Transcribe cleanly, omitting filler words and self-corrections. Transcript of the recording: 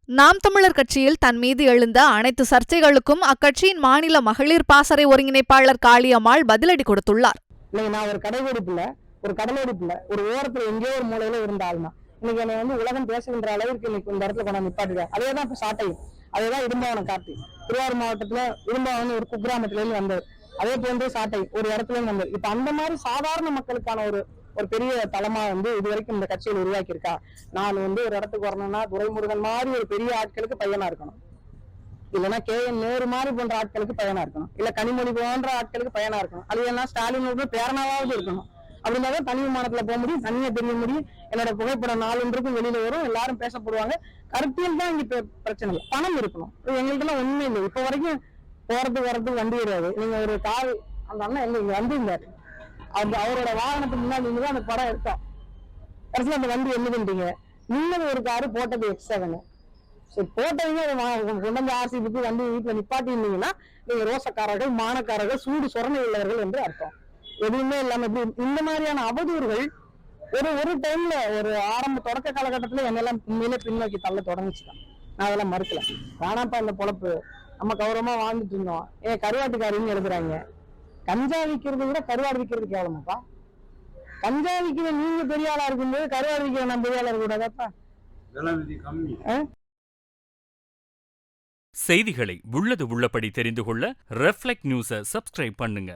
நாம் தமிழர் கட்சியில் தன் மீது எழுந்த அனைத்து சர்ச்சைகளுக்கும் அக்கட்சியின் மாநில மகளிர் பாசறை ஒருங்கிணைப்பாளர் காளியம்மாள் பதிலடி கொடுத்துள்ளார். நான் ஒரு கடைவெடிப்புல, ஒரு கடலோடிப்புல, ஒரு ஓரத்துல எங்கேயோ ஒரு மூலையில இருந்தாலும் இன்னைக்கு என்னை உலகம் பேசுகின்ற அளவிற்கு இன்னைக்கு இந்த இடத்துல கொண்டாந்து நிப்பாட்டுறேன். அதேதான் இப்ப சாட்டையும், அதேதான் இடும்பாவனம் கார்த்தி. திருவாரூர் மாவட்டத்துல இடும்பாவனம் ஒரு குக்கிராமத்துல இருந்து வந்தது. அதே போன்று சாட்டை ஒரு இடத்துல இருந்து வந்தது. இப்ப அந்த மாதிரி சாதாரண மக்களுக்கான ஒரு பெரிய தளமா இது வரைக்கும் இந்த கட்சியில் உருவாக்கி இருக்கா. நான் ஒரு இடத்துக்கு வரணும்னா துரைமுருகன் மாதிரி ஒரு பெரிய ஆட்களுக்கு பையனா இருக்கணும், இல்லைன்னா KN நேரு மாதிரி போன்ற ஆட்களுக்கு பையனா இருக்கணும், இல்ல கனிமொழி போன்ற ஆட்களுக்கு பையனா இருக்கணும், அது என்ன ஸ்டாலின் பேரனாவது இருக்கணும். அப்படின்னாதான் தனி விமானத்துல போக முடியும், தனியா தெரிய முடியும். என்னோட புகைப்படம் நாளொன்றுக்கும் வெளியில வரும், எல்லாரும் பேசப்படுவாங்க. கருத்தியல் தான் இங்க பிரச்சனை இல்லை, பணம் இருக்கணும். எங்கள்கிட்ட எல்லாம் ஒண்ணுமே இல்லை. இப்ப வரைக்கும் போறதுக்கு வரதுக்கு வண்டி கிடையாது. நீங்க ஒரு கால் அந்த அண்ணன் எங்க இங்க வந்திருந்தாரு, அவரோட வாகனத்துக்கு முன்னாடி நீங்க அந்த படம் எடுத்தோம். கடைசியில் அந்த வண்டி என்ன பண்றீங்க, நின்னது ஒரு காரு, போட்டது X7. சரி, போட்டவங்க கொண்டு வந்து RCBக்கு வண்டி வீட்டுல நிப்பாட்டிருந்தீங்கன்னா நீங்க ரோசக்காரர்கள், மானக்காரர்கள், சூடு சொரணை உள்ளவர்கள் என்று அர்த்தம். எதுவுமே இல்லாம இந்த மாதிரியான அவதூறுகள் ஒரு டைம்ல ஒரு ஆரம்ப தொடக்க காலகட்டத்துல என்னெல்லாம் உண்மையிலே பின்னோக்கி தள்ள தொடங்கிச்சுதான். நான் அதெல்லாம் மறுக்கல. வேணாப்பா இந்த பொழப்பு, நம்ம கௌரவமா வாழ்ந்துட்டு இருந்தோம். கருவாட்டுக்காரின்னு எழுதுறாங்க. கஞ்சா விற்கிறத விட கருவாடு விற்கிறது கேவலமாப்பா. கஞ்சா விற்கிற நீங்க பெரிய ஆளா இருக்கும்போது கருவாடு விற்கிற நான் பெரிய ஆளா இருக்கக்கூடாதாப்பா. செய்திகளை உள்ளது உள்ளபடி தெரிந்து கொள்ள ரெஃப்ளெக்ட் நியூஸை சப்ஸ்கிரைப் பண்ணுங்க.